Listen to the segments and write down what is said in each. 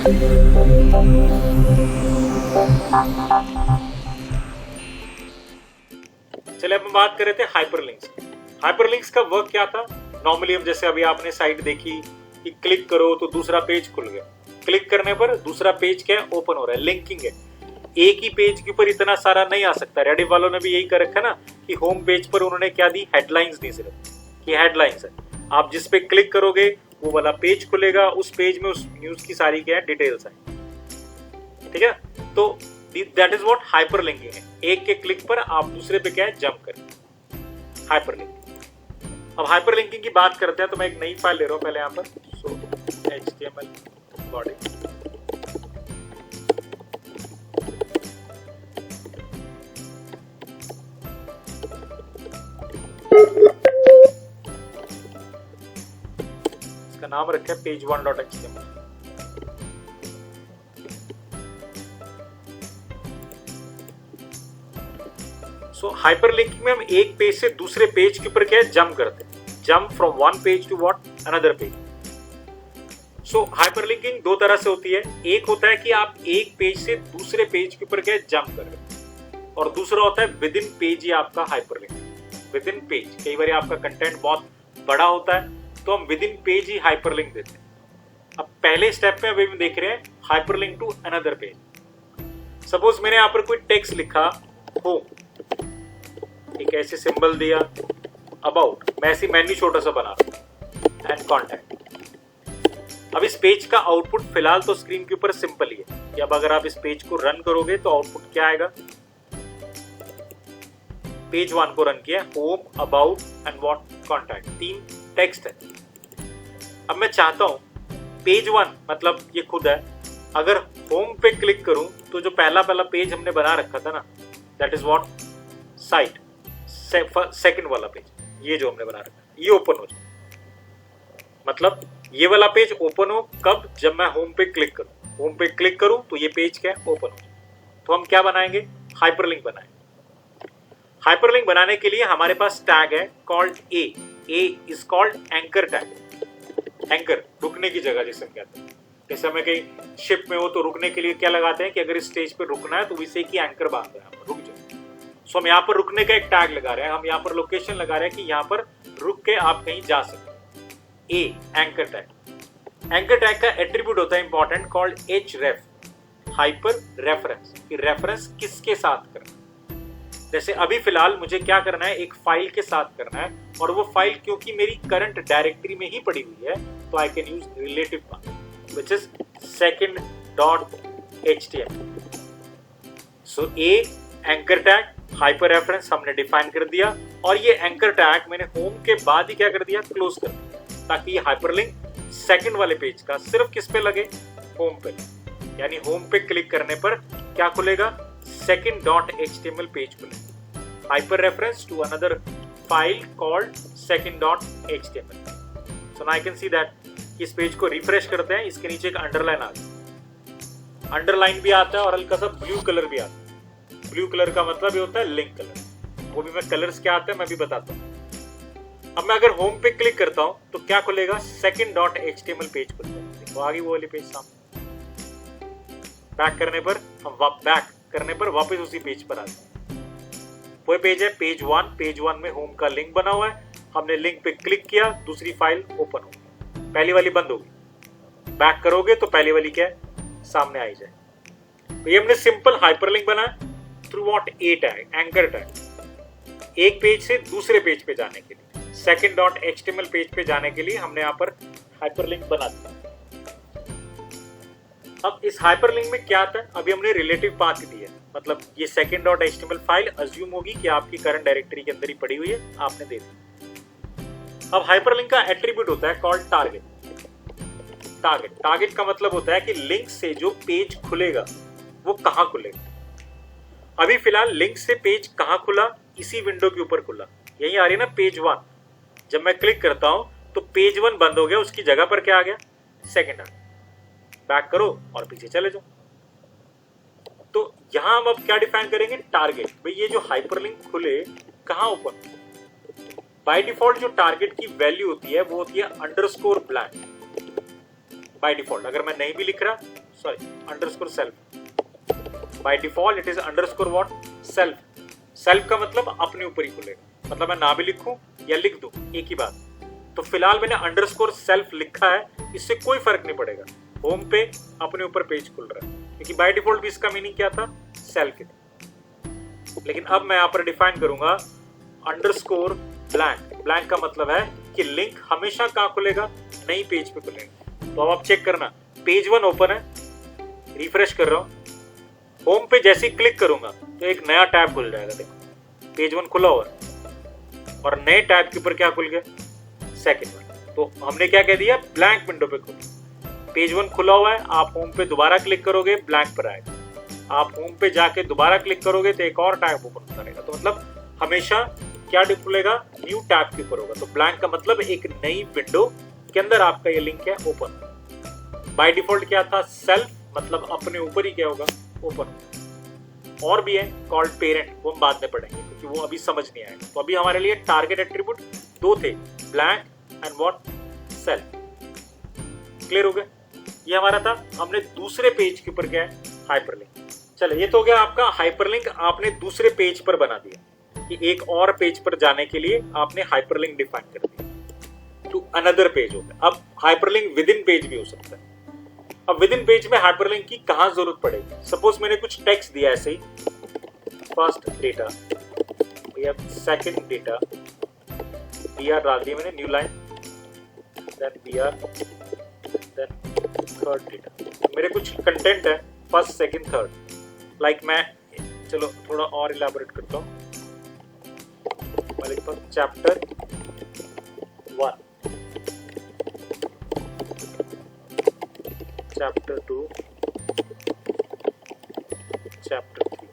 चलिए अब हम बात कर रहे थे हाइपरलिंक्स। हाइपरलिंक्स का वर्क क्या था? नॉर्मली हम जैसे अभी आपने साइट देखी कि क्लिक करो तो दूसरा पेज खुल गया, क्लिक करने पर दूसरा पेज क्या है? ओपन हो रहा है, लिंकिंग है। एक ही पेज के ऊपर इतना सारा नहीं आ सकता। रेडिट वालों ने भी यही कर रखा ना कि होम पेज पर उन्होंने क्या दी? हेडलाइंस दी, सिर्फ कि हेडलाइंस है। आप जिस पे क्लिक करोगे वो वाला पेज खुलेगा, उस पेज में उस न्यूज की सारी क्या है? डिटेल्स है। ठीक है, तो दैट इज व्हाट हाइपरलिंकिंग है। एक के क्लिक पर आप दूसरे पे क्या है? जंप करें, हाइपरलिंकिंग। अब हाइपरलिंकिंग की बात करते हैं तो मैं एक नई फाइल ले रहा हूं पहले यहां पर। सो HTML बॉडी, इसका नाम रखा है page1.html। सो हाइपरलिंकिंग में हम एक पेज से दूसरे पेज के ऊपर क्या है? जंप करते हैं। Jump from one page to what? Another page. So hyperlinking दो तरह से होती है। एक होता है कि आप एक पेज से दूसरे पेज के ऊपर क्या है? जंप कर रहे हैं, और दूसरा होता है विद इन पेज ही आपका हाइपरलिंक। विद इन पेज, कई बार आपका कंटेंट बहुत बड़ा होता है तो हम with in page he hyperlink देते हैं। अब पहले स्टेप में अभी हम देख रहे हैं hyperlink to another page. Suppose मैंने यहाँ पर कोई टेक्स्ट लिखा होम, एक ऐसे सिंबल दिया, अबाउट, मैं ऐसी मेन्यू छोटा सा बना रहा हूं, एंड कॉन्टैक्ट। अब इस पेज का आउटपुट फिलहाल तो स्क्रीन के ऊपर सिंपल ही है कि अब अगर आप इस पेज को रन करोगे तो आउटपुट क्या आएगा? पेज 1 को रन किया, home, about and what? Contact. 3 text है। अब मैं चाहता हूं पेज 1 मतलब ये खुद है, अगर होम पे क्लिक करूं तो जो पहला पेज हमने बना रखा था ना, that is what? Site, second वाला पेज, ये जो हमने बना रखा है, ये ओपन हो जाए। मतलब ये वाला पेज ओपन हो कब? जब मैं होम पे क्लिक करूं। होम पे क्लिक करूं तो ये पेज क्या है? ओपन हो जाए। तो हम क्या बनाएंगे? हाइपरलिंक बनाएंगे। हाइपरलिंक बनाने के लिए हमारे पास टैग है called a is called anchor tag. Anchor, रुकने की जगह जिसे हम कहते हैं। जैसे हमें कहीं शिप में हो तो रुकने के लिए क्या लगाते हैं कि अगर इस स्टेज पे रुकना है तो इसे की एंकर बांध रहे हैं, रुक जाओ। सो हम यहाँ पर रुकने का एक टैग लगा रहे हैं, हम यहाँ पर लोकेशन लगा रहे हैं कि यहाँ पर रुक के आप कहीं जा सकते। ए एंकर टैग। एंकर टैग का एट्रीब्यूट होता है important called href, hyper reference, कि रेफरेंस किसके साथ करना। जैसे अभी फिलहाल मुझे क्या करना है? एक फाइल के साथ करना है, और वो फाइल क्योंकि मेरी करंट डायरेक्टरी में ही पड़ी हुई है तो I can use relative path which is second.html। So A anchor tag, hyper reference हमने डिफाइन कर दिया, और ये एंकर टैग मैंने होम के बाद ही क्या कर दिया? क्लोज कर दिया, ताकि ये हाइपरलिंक सेकंड वाले पेज का सिर्फ किस पे लगे? होम पे। यानी होम पे क्लिक करने पर क्या खुलेगा? second.html पेज खुलेगा। Hyper reference to another file called second.html। So now I can see that इस पेज को रिफ्रेश करते हैं, इसके नीचे एक अंडरलाइन आ गया। अंडरलाइन भी आता है और हल्का सा ब्लू कलर भी आता है। ब्लू कलर का मतलब ये होता है लिंक कलर। वो भी मैं कलर्स क्या आते हैं मैं भी बताता हूँ। अब मैं अगर होम पे क्लिक करता हूं तो क्या खुलेगा? second.html पेज खुल जाएगा। देखो आ गई वो वाली पेज सामने। बैक करने पर वापस उसी पेज पर आ जाए। वो पेज है पेज 1। पेज 1 में होम का लिंक बना हुआ है, हमने लिंक पे क्लिक किया, दूसरी फाइल ओपन हो गई, पहली वाली बंद होगी। बैक करोगे तो पहली वाली क्या है? सामने आई जाए। तो ये हमने सिंपल हाइपरलिंक बनाया through what? A tag, anchor tag. एक पेज से दूसरे पेज पे जाने के लिए, second.html पेज पे जाने के लिए हमने यहाँ पर हाइपरलिंक बना दिया। अब इस हाइपरलिंक में क्या आता है? अभी हमने रिलेटिव पाथ दी है, मतलब ये second.html फाइल अज्यूम होगी कि आपकी करंट डायरेक्टरी के अंदर ही पड़ी हुई है, आपने दे दी। अब हाइपरलिंक का एट्रीब्यूट होता है कॉल्ड टारगेट। टारगेट का मतलब होता है कि लिंक से जो पेज खुलेगा वो कहां खुलेगा। अभी फिलहाल लिंक से पेज कहां खुला? इसी विंडो के ऊपर खुला, यही आ रही है ना पेज 1। जब मैं क्लिक करता हूं तो पेज 1 बंद हो गया, उसकी जगह पर क्या आ गया? सेकंड आ गया। बैक करो और पीछे चले जाओ। तो यहां हम अब क्या डिफाइन करेंगे? टारगेट। भाई ये जो हाइपरलिंक खुले कहां ओपन? बाय डिफॉल्ट जो टारगेट की वैल्यू होती है वो होती है अंडरस्कोर ब्लैंक। बाय डिफॉल्ट अगर मैं नहीं भी लिख रहा, sorry underscore self. By default it is underscore what, self. Self का मतलब अपने ऊपर ही खुलेगा, मतलब मैं ना भी लिखूं या लिख दूं एक ही बात। तो फिलहाल मैंने अंडरस्कोर सेल्फ लिखा है, इससे कोई फर्क नहीं पड़ेगा। होम पे अपने ऊपर पेज खुल रहा है, क्योंकि बाय डिफॉल्ट भी इसका मीनिंग क्या था, सेल्फ ही था। लेकिन अब मैं यहाँ पर डिफाइन करूंगा अंडरस्कोर ब्लैंक। ब्लैंक का मतलब है कि लिंक हमेशा कहाँ खुलेगा, नई पेज पे खुलेगा। तो अब आप चेक करना, पेज 1 ओपन है, रिफ्रेश कर रहा हूँ, होम पे जैसे ही क्लिक करूंगा तो एक नया टैब खुल जाएगा। देखो पेज 1 खुला हुआ है और नए टैब के ऊपर क्या खुल गया, सेकंड वन। तो हमने क्या कह दिया, ब्लैंक विंडो पे खुल। पेज 1 खुला हुआ है, आप होम पे दोबारा क्लिक करोगे ब्लैंक पर आएगा, आप होम पे जाके दोबारा क्लिक करोगे तो एक और टैब ओपन होता रहेगा। तो मतलब हमेशा क्या खुलेगा, न्यू टैब के ऊपर होगा। तो ब्लैंक का मतलब एक नई विंडो के अंदर आपका ये लिंक है ओपन। बाय डिफॉल्ट क्या था, सेल्फ, मतलब अपने ऊपर ही क्या होगा, ओपन। और भी है कॉल्ड पेरेंट, वो हम बाद में पढ़ेंगे क्योंकि वो अभी समझ नहीं आएगा। तो अभी हमारे लिए टारगेट एट्रीब्यूट 2 थे, blank and what, self. Clear हो गया, ये हमारा था। हमने दूसरे पेज के ऊपर क्या है, हाइपरलिंक। चलो ये तो हो गया आपका हाइपरलिंक, आपने दूसरे पेज पर बना दिया कि एक और पेज पर जाने के लिए आपने हाइपरलिंक डिफाइन कर दिया, तो अनदर पेज हो गया। अब हाइपरलिंक विद इन पेज भी हो सकता है। अब विद इन पेज में हाइपरलिंक की कहां जरूरत पड़ेगी, सपोज मैंने कुछ टेक्स्ट दिया ऐसे ही, first data, second data, BR डाल दिया मैंने, new line, then BR, then third data. मेरे कुछ कंटेंट है फर्स्ट सेकंड थर्ड, लाइक मैं, चलो थोड़ा और इलैबोरेट करता हूँ। मैं लिखता हूँ चैप्टर 1, चैप्टर 2, चैप्टर 3।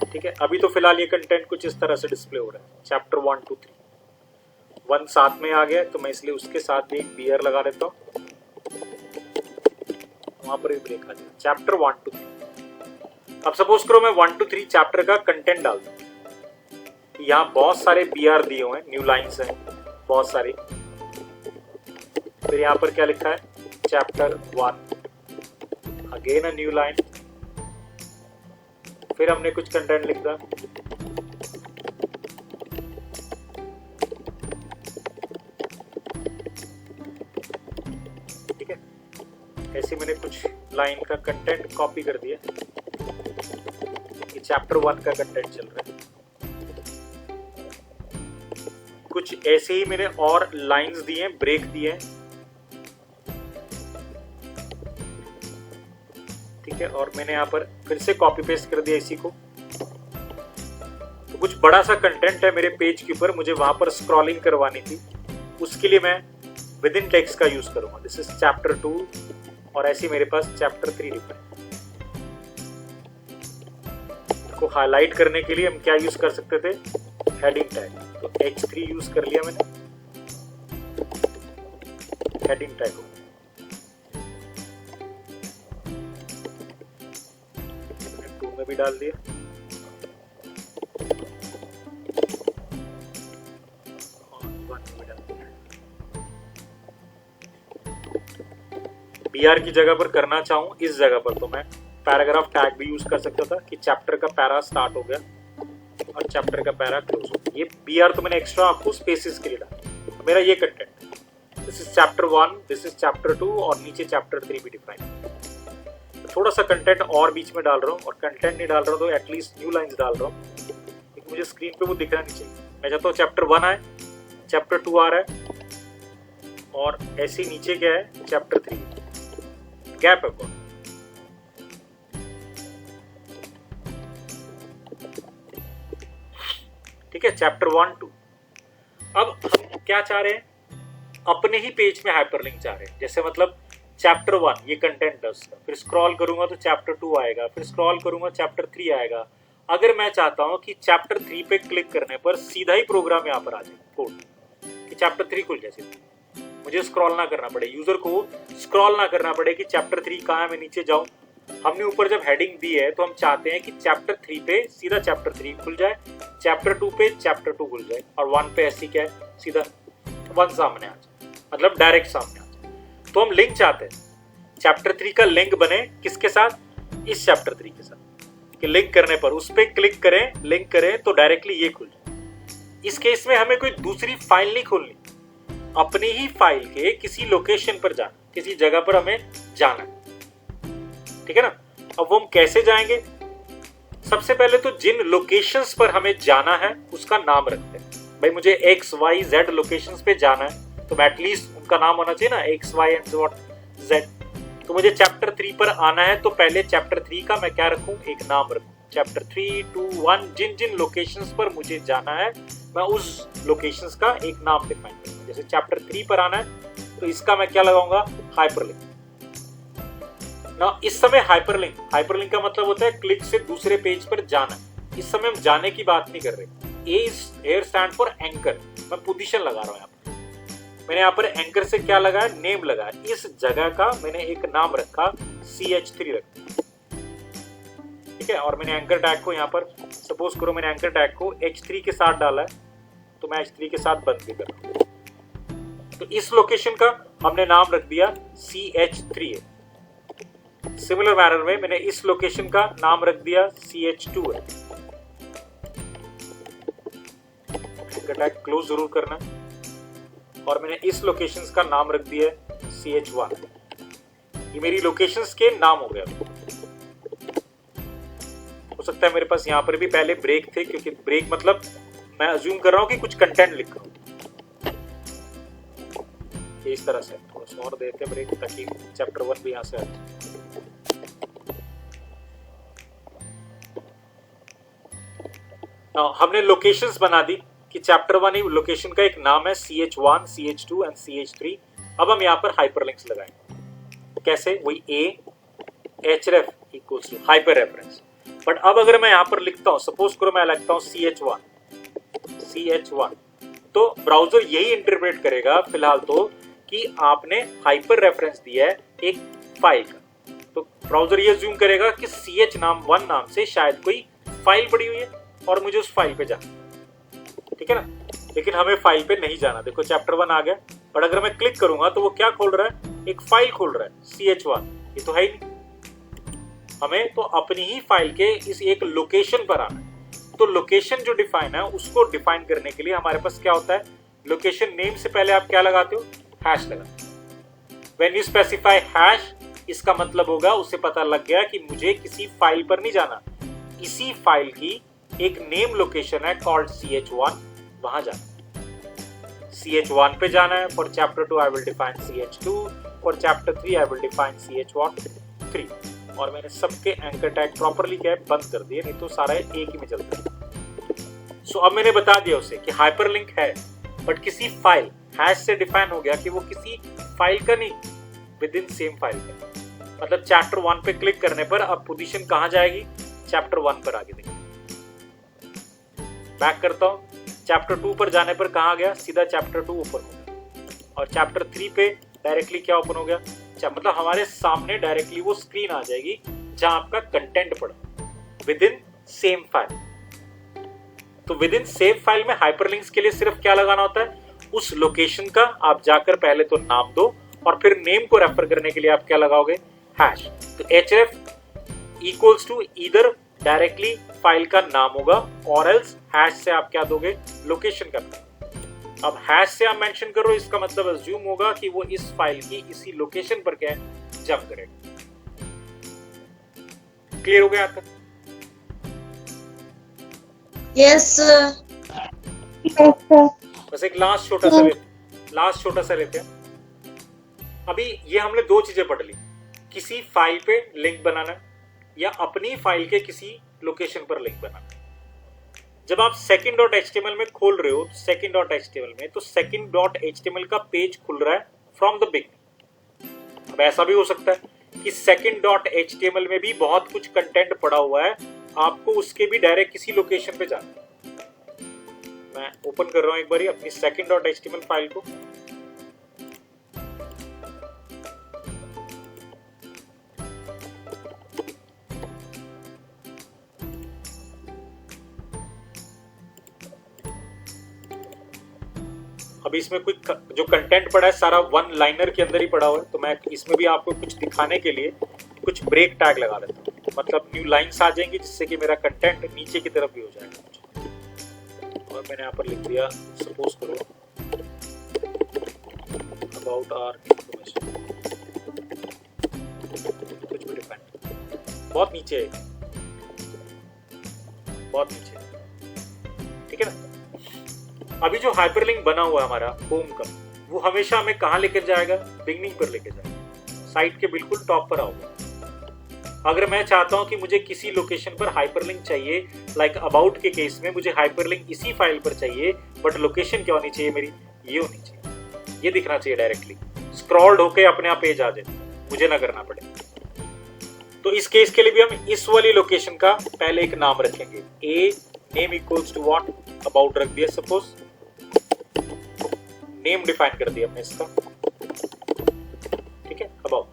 ठीक है, अभी तो फिलहाल ये कंटेंट कुछ इस तरह से डिस्प्ले हो रहा है, चैप्टर 1 2 3। 1 साथ में आ गया तो मैं इसलिए उसके साथ भी एक बीयर लगा देता हूँ, वहां पर भी ब्रेक आ जाएगा, चैप्टर 1 2 3। अब सपोज करो मैं 1 2 3 चैप्टर का कंटेंट डाल दूं, यहाँ बहुत सारे बीआर दिए हुए हैं, न्यू लाइंस हैं बहुत सारी। फिर यहाँ पर क्या लिखा है, chapter 1, again a new line, फिर हमने कुछ कंटेंट लिख दिया, ठीक है। ऐसे मैंने कुछ लाइन का कंटेंट कॉपी कर दिया, ये चैप्टर 1 का कंटेंट चल रहा है। कुछ ऐसे ही मैंने और लाइंस दिए, ब्रेक दिए, ठीक है। और मैंने यहाँ पर फिर से कॉपी पेस्ट कर दिया इसी को। तो कुछ बड़ा सा कंटेंट है मेरे पेज के ऊपर, मुझे वहां पर स्क्रॉलिंग करवानी थी, उसके लिए मैं विद इन टेक्स्ट का यूज करूंगा। दिस इज चैप्टर 2 और ऐसे मेरे पास चैप्टर 3 लिखा है। को हाईलाइट करने के लिए हम क्या यूज कर सकते थे, हेडिंग टैग। तो H3 यूज कर लिया मैंने, हेडिंग टैग को 2 में भी डाल दिया। बीआर की जगह पर करना चाहूं इस जगह पर, तो मैं पैराग्राफ टैग भी यूज कर सकता था कि चैप्टर का पैरा स्टार्ट हो गया और चैप्टर का पैरा क्लोज हो गया। ये बीआर तो मैंने एक्स्ट्रा आपको स्पेसिस के लिए डाला। मेरा ये content, this is chapter 1, this is chapter 2 और नीचे चैप्टर 3 भी डिफाइन। थोड़ा सा कंटेंट और बीच में डाल रहा हूँ, और कंटेंट नहीं डाल रहा हूँ तो एटलीस्ट न्यू लाइंस डाल रहा हूँ, क्योंकि मुझे स्क्रीन पे वो दिखना नहीं चाहिए। मैं चाहता हूँ चैप्टर 1 आए, चैप्टर 2 आ रहा है, और ऐसे नीचे क्या है, चैप्टर 3, गैप है कौन। ठीक है, चैप्टर 1 2। अब हम क्या चाह रहे हैं, अपने ही पेज में हाइपरलिंक चाह रहे हैं। जैसे मतलब चैप्टर 1 ये कंटेंट है उसका, फिर स्क्रॉल करूंगा तो चैप्टर 2 आएगा, फिर स्क्रॉल करूंगा चैप्टर 3 आएगा। अगर मैं चाहता हूं कि चैप्टर 3 पे क्लिक करने पर सीधा ही प्रोग्राम यहाँ पर आ जाए, कोड कि चैप्टर 3 खुल जाए, मुझे स्क्रॉल ना करना पड़े, यूजर को स्क्रॉल ना करना पड़े कि चैप्टर 3 कहाँ है, मैं नीचे जाऊं। हमने ऊपर जब हेडिंग दी है तो हम चाहते हैं कि चैप्टर 3 पे सीधा चैप्टर 3 खुल जाए, चैप्टर 2 पे चैप्टर 2 खुल जाए, और 1 पे ऐसी क्या है, सीधा 1 सामने आ जाए। मतलब डायरेक्ट सामने आ जाए। तो हम लिंक चाहते हैं चैप्टर 3 का लिंक बने किसके साथ, इस चैप्टर 3 के साथ, कि लिंक करने पर उस पर क्लिक करें, लिंक करें तो डायरेक्टली ये खुल जाए। इस केस में हमें कोई दूसरी फाइल नहीं खोलनी, अपनी ही फाइल के किसी लोकेशन पर जाना, किसी जगह पर हमें जाना है, ठीक है ना। अब वो हम कैसे जाएंगे, सबसे पहले तो जिन लोकेशंस पर हमें जाना है उसका नाम रखते हैं। भाई मुझे XYZ लोकेशंस पे जाना है तो एटलीस्ट उनका नाम होना चाहिए ना, XY एंड Z। तो मुझे चैप्टर 3 पर आना है तो पहले चैप्टर 3 का मैं क्या रखूं, एक नाम रखूं, चैप्टर 3, 2, 1। जिन जिन लोकेशंस पर मुझे जाना है मैं उस लोकेशंस का एक नाम डिफाइन करूंगा। जैसे चैप्टर 3 पर आना है तो इसका मैं क्या लगाऊंगा, हाइपरलिंक ना। इस समय हाइपरलिंक का मतलब होता है क्लिक से दूसरे पेज पर जाना। इस समय हम जाने की बात नहीं कर रहे। ए हियर स्टैंड फॉर एंकर, मैं पोजीशन लगा रहा हूं। यहाँ पर मैंने यहाँ पर एंकर से क्या लगाया, नेम लगाया। इस जगह का मैंने एक नाम रखा, CH3 रखा, ठीक है। और मैंने एंकर टैग को यहाँ पर, सपोज करो मैंने एंकर टैग को H3 के साथ डाला है तो मैं H3 के साथ बंद भी कर रहा हूं। तो इस लोकेशन का हमने नाम रख दिया CH3 है। सिमिलर मैनर में मैंने इस लोकेशन का नाम रख दिया CH2 है। टैग क्लोज जरूर करना। और मैंने इस लोकेशंस का नाम रख दिया CH1। ये मेरी लोकेशंस के नाम हो गया। हो सकता है मेरे पास यहाँ पर भी पहले ब्रेक थे, क्योंकि ब्रेक मतलब मैं अज्यूम कर रहा हूँ कि कुछ कंटेंट लिख रहा हूँ। इस तरह से थोड़ा सा और देते हैं ब्रेक, ताकि चैप्टर 1 भी यहाँ से आ जाए। हमने लोकेशंस बना दी कि चैप्टर 1 ही लोकेशन का एक नाम है CH1, CH2 एंड CH3। अब हम यहाँ पर हाइपरलिंक्स लगाएंगे। कैसे, वही A href equals to hyper reference. But अब अगर मैं यहाँ पर लिखता हूँ, सपोज करो मैं लिखता हूँ CH1, तो ब्राउजर यही इंटरप्रेट करेगा फिलहाल तो कि आपने हाइपर रेफरेंस दिया है एक फाइल का। तो ब्राउजर ये अज्यूम करेगा कि CH1 नाम से शायद कोई फाइल पड़ी हुई है और मुझे उस फाइल पे जाना, ठीक है ना। लेकिन हमें फाइल पे नहीं जाना। देखो चैप्टर 1 आ गया, बट अगर मैं क्लिक करूंगा तो वो क्या खोल रहा है, एक फाइल खोल रहा है CH1। ये तो है ही नहीं। हमें तो अपनी ही फाइल के इस एक लोकेशन पर आना है। तो लोकेशन जो डिफाइन है उसको डिफाइन करने के लिए हमारे पास क्या होता है, लोकेशन नेम से पहले आप क्या लगाते हो, हैश लगाते हो। व्हेन यू स्पेसिफाई हैश, इसका मतलब होगा उसे पता लग गया कि मुझे किसी फाइल पर नहीं जाना, इसी फाइल की एक नेम लोकेशन है कॉल्ड CH1, वहां जाना। CH1 पे जाना है। For chapter 2 I will define CH2, for chapter 3 I will define CH3। और मैंने सबके एंकर टैग प्रॉपर्ली क्या है, बंद कर दिए, नहीं तो सारा एक ही में चलता है। सो अब मैंने बता दिया उसे कि हाइपरलिंक है, बट किसी फाइल, हैश से डिफाइन हो गया कि वो किसी फाइल का नहीं, विद इन सेम फाइल का। मतलब चैप्टर 1 पे क्लिक करने पर अब पोजीशन कहां जाएगी, चैप्टर 1 पर आगे देखिए। बैक करता हूं, चैप्टर 2 पर जाने पर कहां गया, सीधा चैप्टर 2 ओपन हो गया। और चैप्टर 3 पे डायरेक्टली क्या ओपन हो गया, मतलब हमारे सामने डायरेक्टली वो स्क्रीन आ जाएगी जहां आपका कंटेंट पड़ा विद इन सेम फाइल। तो विद इन सेम फाइल में हाइपरलिंक्स के लिए सिर्फ क्या लगाना होता है, उस लोकेशन का आप जाकर पहले तो नाम दो और फिर नेम को रेफर करने के लिए आप क्या लगाओगे, हैश। तो href equals to either directly file का नाम होगा और एल्स हैश से आप क्या दोगे, लोकेशन का नाम। अब हैश से आप मेंशन करो, इसका मतलब अज्यूम होगा कि वो इस फाइल की इसी लोकेशन पर क्या जंप करेगा। क्लियर हो गया आपका? यस बस एक लास्ट छोटा सा लेते हैं। अभी ये हमने दो चीजें पढ़ ली, किसी फाइल पे लिंक बनाना या अपनी फाइल के किसी लोकेशन पर लिंक बनाना। जब आप second.html में खोल रहे हो, second.html में, तो second.html का पेज खुल रहा है फ्रॉम द बिगिनिंग। अब ऐसा भी हो सकता है कि second.html में भी बहुत कुछ कंटेंट पड़ा हुआ है, आपको उसके भी डायरेक्ट किसी लोकेशन पे जाना है। मैं ओपन कर रहा हूं एक बार अपनी second.html फाइल को। अभी इसमें कोई जो कंटेंट पड़ा है सारा वन लाइनर के अंदर ही पड़ा हुआ है, तो मैं इसमें भी आपको कुछ दिखाने के लिए कुछ ब्रेक टैग लगा देता हूँ, मतलब न्यू लाइंस आ जाएंगी जिससे कि मेरा कंटेंट नीचे की तरफ भी हो जाएगा। और मैंने यहाँ पर लिख दिया सपोज करो अबाउट आवर इंफॉर्मेशन, कुछ भी डिफाइन, बहुत नीचे है, बहुत नीचे, ठीक है ना। अभी जो हाइपरलिंक बना हुआ है हमारा होम का, वो हमेशा हमें कहाँ लेकर जाएगा, बिगनिंग पर लेकर जाएगा, साइट के बिल्कुल टॉप पर आओगे। अगर मैं चाहता हूं कि मुझे किसी लोकेशन पर हाइपरलिंक चाहिए, लाइक अबाउट के केस में मुझे हाइपरलिंक इसी फाइल पर चाहिए, बट लोकेशन क्या होनी चाहिए मेरी, ये होनी चाहिए, ये दिखना चाहिए डायरेक्टली, स्क्रॉल्ड होके अपने आप पेज आ जाए, मुझे ना करना पड़े। तो इस केस के लिए भी हम इस वाली लोकेशन का पहले एक नाम रखेंगे, a name equals to what, about रख दिया, सपोज नेम डिफाइन कर दिया हमने इसका, ठीक है, अबाउट।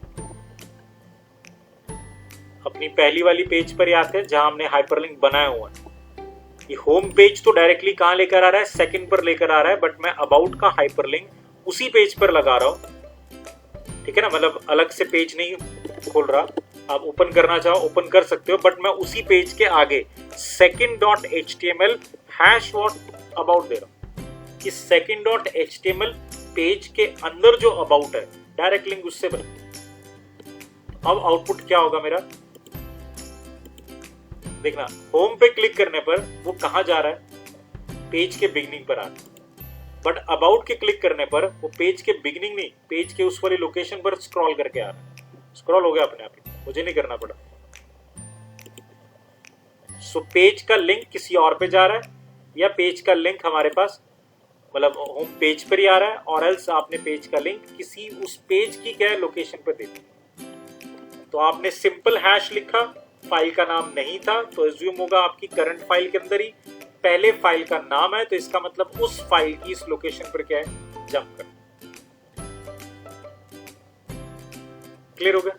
अपनी पहली वाली पेज पर आते हैं जहां हमने हाइपरलिंक बनाया हुआ है। ये होम पेज तो डायरेक्टली कहां लेकर आ रहा है, सेकंड पर लेकर आ रहा है, बट मैं अबाउट का हाइपरलिंक उसी पेज पर लगा रहा हूं, ठीक है ना, मतलब अलग से पेज नहीं खोल रहा। आप ओपन करना चाहो ओपन कर सकते हो, बट मैं उसी पेज के आगे second.html hash what about they रहा हूं कि second.html पेज के अंदर जो अबाउट है डायरेक्ट लिंक उससे बना। अब आउटपुट क्या होगा मेरा, देखना, होम पे क्लिक करने पर वो कहां जा रहा है, पेज के बिगिनिंग पर आ रहा है, बट अबाउट के क्लिक करने पर वो पेज के बिगिनिंग नहीं, पेज के उस वाली लोकेशन पर स्क्रॉल करके आ रहा है, स्क्रॉल हो गया अपने आप ही, मुझे नहीं करना पड़ा। सो पेज का लिंक किसी और पे जा रहा है, या पेज का लिंक हमारे पास मतलब होम पेज पर ही आ रहा है, और एल्स आपने पेज का लिंक किसी उस पेज की क्या लोकेशन पर दे दी। तो आपने सिंपल हैश लिखा, फाइल का नाम नहीं था, तो एज्यूम होगा आपकी करंट फाइल के अंदर ही पहले फाइल का नाम है, तो इसका मतलब उस फाइल की इस लोकेशन पर क्या है, जंप कर। क्लियर हो गया?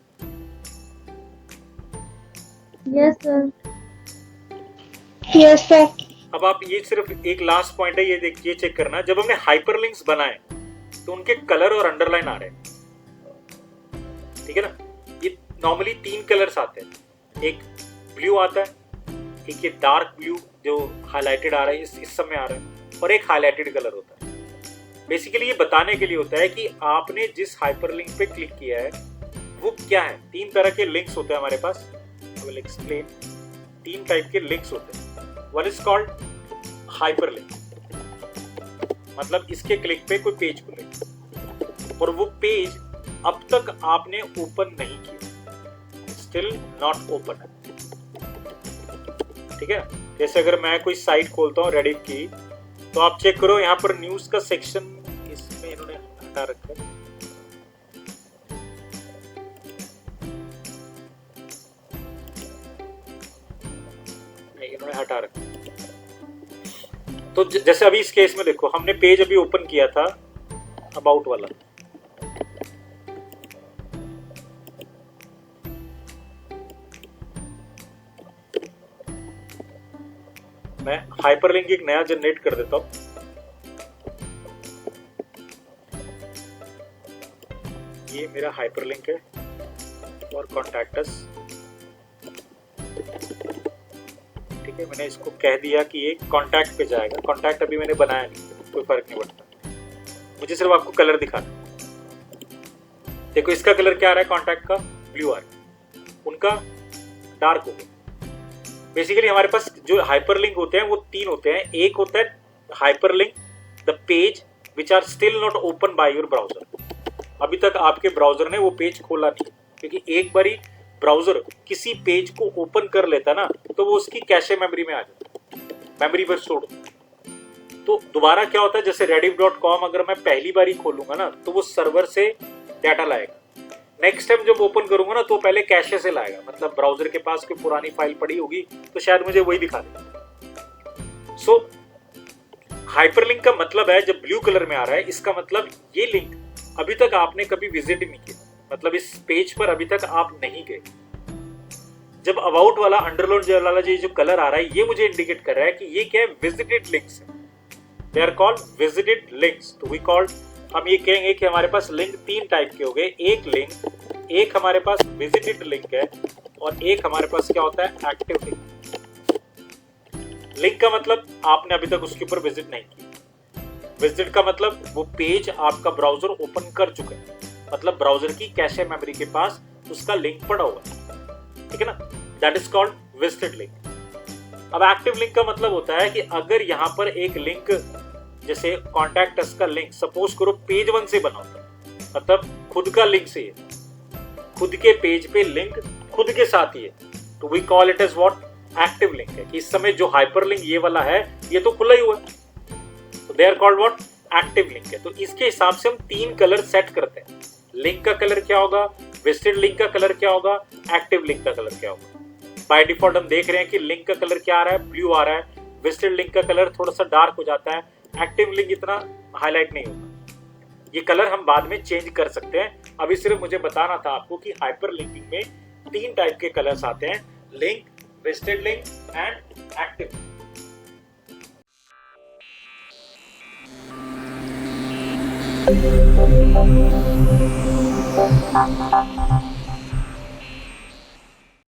Yes sir, yes sir. अब आप ये सिर्फ एक लास्ट पॉइंट है, ये देखिए, चेक करना, जब हमने हाइपरलिंक्स बनाए तो उनके कलर और अंडरलाइन आ रहे हैं, ठीक है ना। ये नॉर्मली 3 कलर्स आते हैं, एक ब्लू आता है, एक ये डार्क ब्लू जो हाईलाइटेड आ रहा है इस समय आ रहा है, और एक हाईलाइटेड कलर होता है। बेसिकली ये बताने के लिए होता है कि आपने जिस हाइपरलिंक पे क्लिक किया है वो क्या है। 3 तरह के लिंक्स होते हैं हमारे पास, आई विल एक्सप्लेन। 3 टाइप के लिंक्स होते हैं। वन इज कॉल्ड हाइपरलिंक, मतलब इसके क्लिक पे कोई पेज खुलेगा और वो पेज अब तक आपने ओपन नहीं किया, स्टिल नॉट ओपन है, ठीक है। जैसे अगर मैं कोई साइट खोलता हूँ रेडिट की, तो आप चेक करो यहाँ पर न्यूज का सेक्शन इसमें इन्होंने हटा रखा है, इन्होंने हटा रखा। तो जैसे अभी इस केस में देखो, हमने पेज अभी ओपन किया था अबाउट वाला, मैं हाइपरलिंक एक नया जनरेट कर देता हूं। ये मेरा हाइपरलिंक है और कॉन्टैक्ट अस, ठीक है। मैंने इसको कह दिया कि ये कॉन्टैक्ट पे जाएगा। कॉन्टैक्ट अभी मैंने बनाया नहीं, कोई फर्क नहीं पड़ता, मुझे सिर्फ आपको कलर दिखाना। देखो इसका कलर क्या आ रहा है, कॉन्टैक्ट का ब्लू आ रहा है, उनका डार्क हो गया। बेसिकली हमारे पास जो हाइपरलिंक होते हैं वो 3 होते हैं। एक होता है hyperlink the page which are still not open by your browser, अभी तक आपके ब्राउजर ने वो पेज खोला नहीं, क्योंकि एक बारी ब्राउजर किसी पेज को ओपन कर लेता ना, तो वो उसकी कैशे मेमोरी में आ जाता, मेमोरी पर स्टोर होता। तो दोबारा क्या होता है, जैसे rediff.com अगर मैं पहली बारी खोलूंगा ना, तो वो सर्वर से डाटा लाएगा। नेक्स्ट टाइम जब ओपन करूंगा ना, तो पहले कैशे से लाएगा, मतलब ब्राउजर के पास कोई पुरानी फाइल पड़ी होगी तो शायद मुझे वही दिखा देगा। सो हाइपरलिंक का मतलब है, जब ब्लू कलर में आ रहा है, इसका मतलब ये लिंक अभी तक आपने कभी विजिट नहीं किया, मतलब इस पेज पर अभी तक आप नहीं गए। जब अबाउट वाला अंडरलाइन वाला जो कलर आ रहा है, ये मुझे इंडिकेट कर रहा है कि ये क्या है, विजिटेड लिंक्स है। They are called visited links. तो वी कॉल्ड, हम ये कहेंगे कि हमारे पास लिंक 3 टाइप के हो गए। एक हमारे पास विजिटेड लिंक है और एक हमारे पास क्या होता है, एक्टिव लिंक। लिंक का मतलब आपने अभी तक उसके ऊपर विजिट नहीं की। विजिट का मतलब वो पेज आपका ब्राउजर ओपन कर चुका है, मतलब ब्राउजर की कैशे मेमोरी के पास उसका लिंक पड़ा हुआ है, ठीक है ना, that is called visited link. अब एक्टिव लिंक का मतलब होता है कि अगर यहाँ पर एक लिंक, जैसे कॉन्टैक्ट अस का लिंक सपोज करो पेज 1 से बना होता है, मतलब खुद का लिंक से, खुद के पेज पे लिंक खुद के साथ ही है, तो we call it as what, active link है कि इस समय जो हाइपरलिंक ये वाला है ये तो खुला ही हुआ है, तो they are called what, active link है। तो इसके हिसाब से हम 3 कलर सेट करते हैं। लिंक का कलर क्या होगा, विजिटेड लिंक का कलर क्या होगा, एक्टिव लिंक का कलर क्या होगा। बाय डिफॉल्ट हम देख रहे हैं कि लिंक का कलर क्या आ रहा है, ब्लू आ रहा है, विजिटेड लिंक का कलर थोड़ा सा डार्क हो जाता है, एक्टिव लिंक इतना हाईलाइट नहीं होता। ये कलर हम बाद में चेंज कर सकते हैं। अभी सिर्फ मुझे बताना था आपको कि हाइपर लिंकिंग में 3 टाइप के कलर्स आते हैं, link, visited link and active. Thank you.